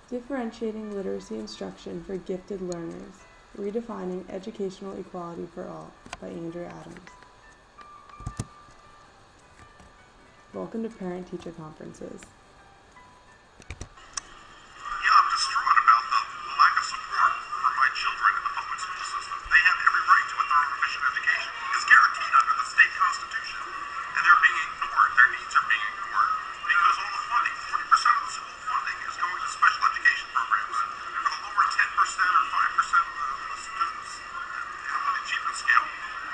Differentiating Literacy Instruction for Gifted Learners, Redefining Educational Equality for All by Andrea Adams. Welcome to Parent-Teacher Conferences. I'm distraught about the lack of support for my children in the public school system. They have every right to a thorough and efficient education. It's guaranteed under the state constitution. And they're being ignored. Their needs are being ignored because all the funding, 40% of the school funding is going to special education programs for the lower 10% or 5% of the students on the achievement scale.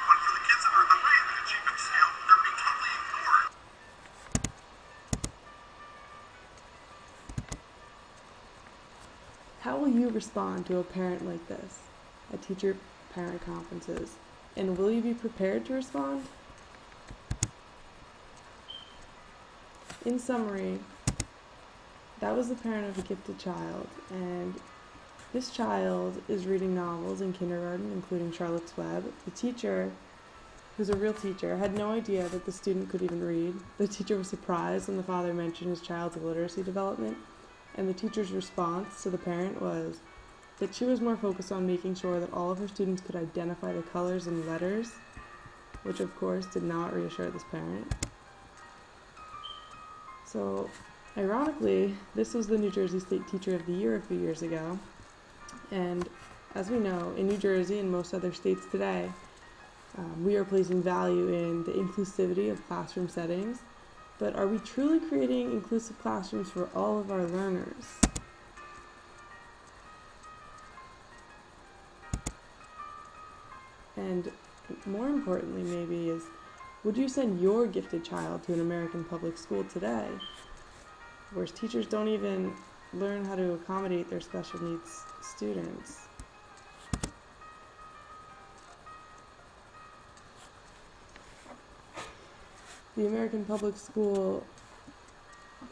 But for the kids that are at the high end of the achievement scale, they're being totally ignored. How will you respond to a parent like this at teacher-parent conferences? And will you be prepared to respond? In summary, that was the parent of a gifted child, and this child is reading novels in kindergarten, including Charlotte's Web. The teacher, who's a real teacher, had no idea that the student could even read. The teacher was surprised when the father mentioned his child's literacy development, and the teacher's response to the parent was that she was more focused on making sure that all of her students could identify the colors and letters, which of course did not reassure this parent. So, ironically, this was the New Jersey State Teacher of the Year a few years ago, and as we know, in New Jersey and most other states today, we are placing value in the inclusivity of classroom settings. But are we truly creating inclusive classrooms for all of our learners? And more importantly maybe is, would you send your gifted child to an American public school today, where teachers don't even learn how to accommodate their special needs students? The American public school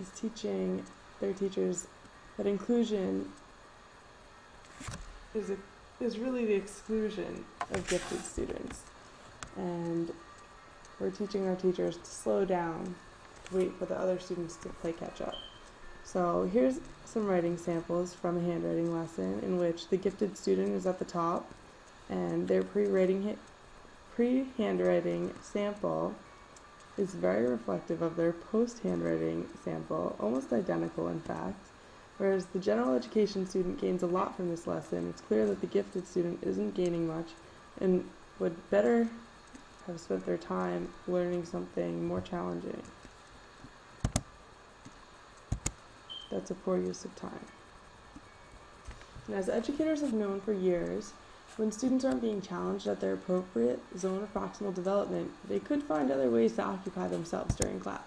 is teaching their teachers that inclusion is really the exclusion of gifted students. And we're teaching our teachers to slow down, to wait for the other students to play catch up. So here's some writing samples from a handwriting lesson in which the gifted student is at the top, and their pre-handwriting sample is very reflective of their post-handwriting sample, almost identical in fact. Whereas the general education student gains a lot from this lesson, it's clear that the gifted student isn't gaining much and would better have spent their time learning something more challenging. That's a poor use of time. And as educators have known for years, when students aren't being challenged at their appropriate zone of proximal development, they could find other ways to occupy themselves during class.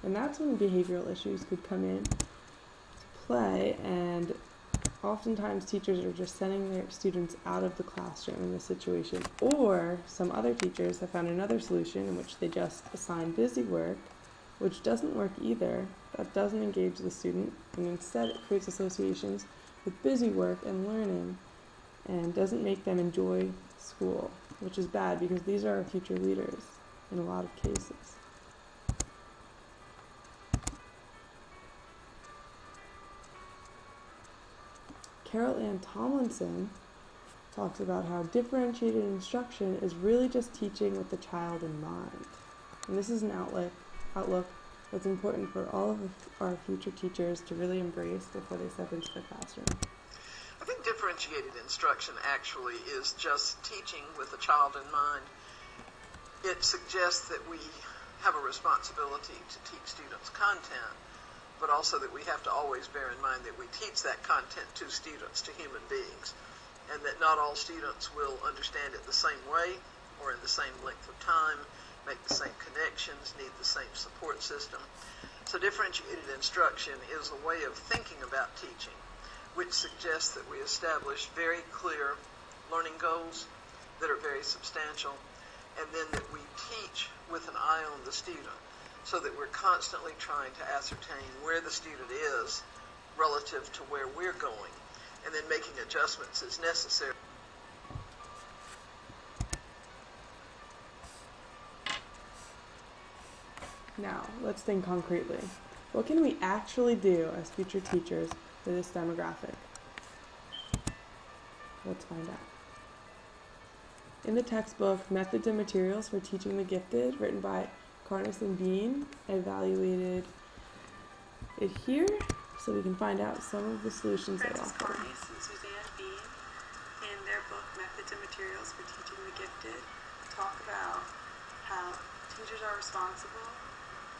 And that's when behavioral issues could come in to play, and oftentimes teachers are just sending their students out of the classroom in this situation. Or some other teachers have found another solution in which they just assign busy work, which doesn't work either. That doesn't engage the student, and instead it creates associations with busy work and learning, and doesn't make them enjoy school, which is bad because these are our future leaders in a lot of cases. Carol Ann Tomlinson talks about how differentiated instruction is really just teaching with the child in mind. And this is an outlook that's important for all of our future teachers to really embrace before they step into the classroom. I think differentiated instruction actually is just teaching with the child in mind. It suggests that we have a responsibility to teach students content, but also that we have to always bear in mind that we teach that content to students, to human beings, and that not all students will understand it the same way or in the same length of time, make the same connections, need the same support system. So differentiated instruction is a way of thinking about teaching, which suggests that we establish very clear learning goals that are very substantial, and then that we teach with an eye on the student, so that we're constantly trying to ascertain where the student is relative to where we're going, and then making adjustments as necessary. Now, let's think concretely. What can we actually do as future teachers for this demographic? Let's find out. In the textbook, Methods and Materials for Teaching the Gifted, written by Carnes and Bean, I evaluated it here so we can find out some of the solutions they Francis offer. Carnes and Suzanne Bean, in their book Methods and Materials for Teaching the Gifted, talk about how teachers are responsible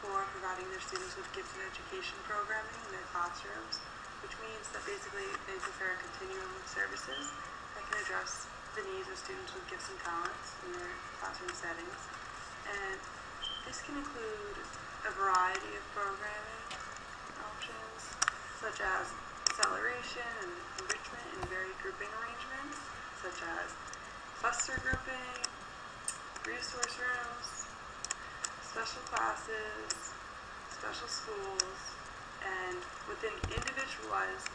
for providing their students with gifted education programming in their classrooms, which means that basically they prepare a continuum of services that can address the needs of students with gifts and talents in their classroom settings. And this can include a variety of programming options, such as acceleration and enrichment and varied grouping arrangements, such as cluster grouping, resource rooms, special classes, special schools, and within individualized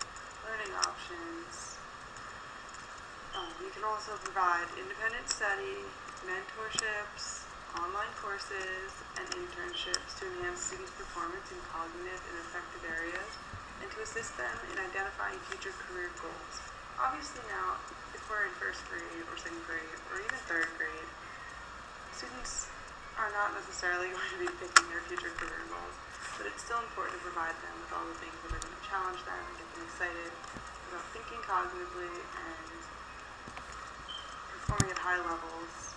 learning options, you can also provide independent study, mentorships, online courses, and internships to enhance students' performance in cognitive and affective areas, and to assist them in identifying future career goals. Obviously now, if we're in first grade or second grade or even third grade, students are not necessarily going to be picking their future career goals, but it's still important to provide them with all the things that are going to challenge them and get them excited about thinking cognitively and performing at high levels.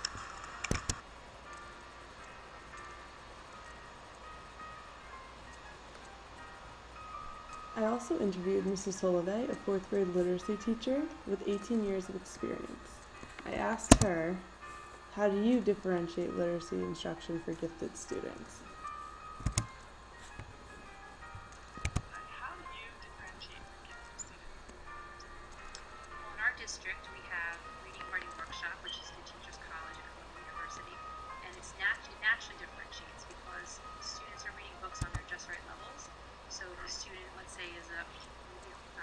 I also interviewed Mrs. Solovey, a 4th grade literacy teacher with 18 years of experience. I asked her, how do you differentiate literacy instruction for gifted students? How do you differentiate for gifted students? Well, in our district, we have Reading Writing Workshop, which is the Teachers College at Columbia University, and it naturally differentiates because students are reading books on their just right levels. So if a student, let's say, is not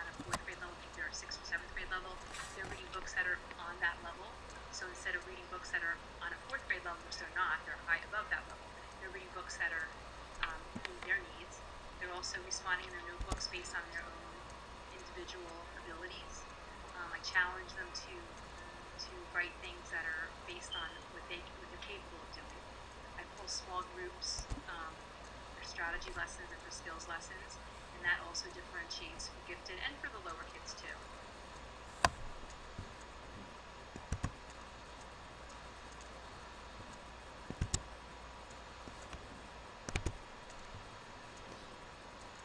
a 4th grade level, maybe they're a 6th or 7th grade level, they're reading books that are on that level. So instead of reading books that are on a 4th grade level, which they're not, they're high above that level, they're reading books that are meet their needs. They're also responding in their notebooks based on their own individual abilities. I challenge them to write things that are based on what they're capable of doing. I pull small groups for strategy lessons and for skills lessons, and that also differentiates for gifted and for the lower kids too.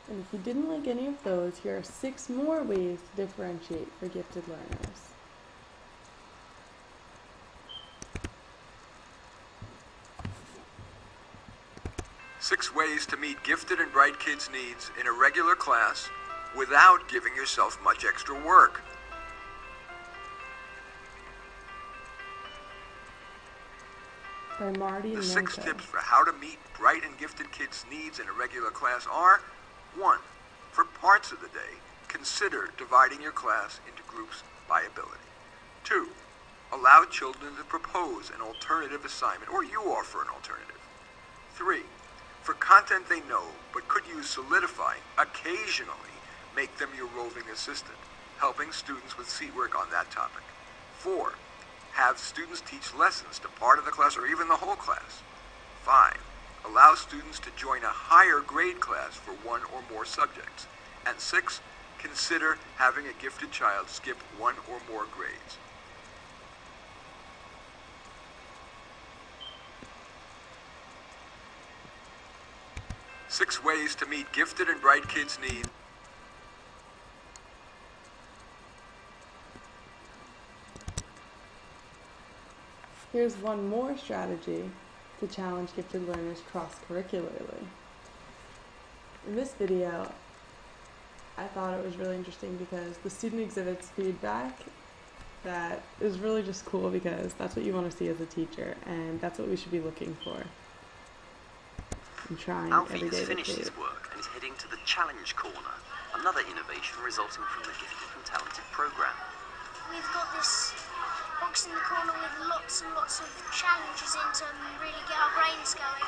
And if you didn't like any of those, here are 6 more ways to differentiate for gifted learners. Six ways to meet gifted and bright kids' needs in a regular class without giving yourself much extra work. By Marty The and 6 Menko. tips for how to meet bright and gifted kids' needs in a regular class are: 1. For parts of the day, consider dividing your class into groups by ability. 2. Allow children to propose an alternative assignment, or you offer an alternative. 3. For content they know but could use solidifying, occasionally make them your roving assistant, helping students with seat work on that topic. 4. Have students teach lessons to part of the class or even the whole class. 5. Allow students to join a higher grade class for one or more subjects. And 6. Consider having a gifted child skip one or more grades. Six ways to meet gifted and bright kids' needs. Here's one more strategy to challenge gifted learners cross-curricularly. In this video, I thought it was really interesting because the student exhibits feedback that is really just cool because that's what you want to see as a teacher, and that's what we should be looking for. And trying Alfie every day has to finished create. his work and is heading to the Challenge Corner, another innovation resulting from the Gifted and Talented programme. We've got this box in the corner with lots and lots of challenges in to really get our brains going.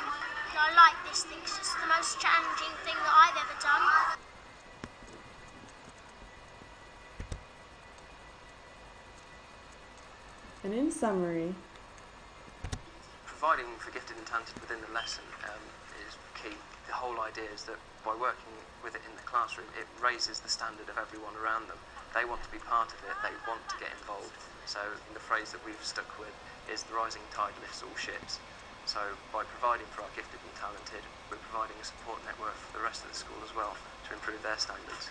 And I like this thing because it's the most challenging thing that I've ever done. And in summary, providing for gifted and talented within the lesson is key. The whole idea is that by working with it in the classroom, it raises the standard of everyone around them. They want to be part of it, they want to get involved. So the phrase that we've stuck with is the rising tide lifts all ships. So by providing for our gifted and talented, we're providing a support network for the rest of the school as well to improve their standards.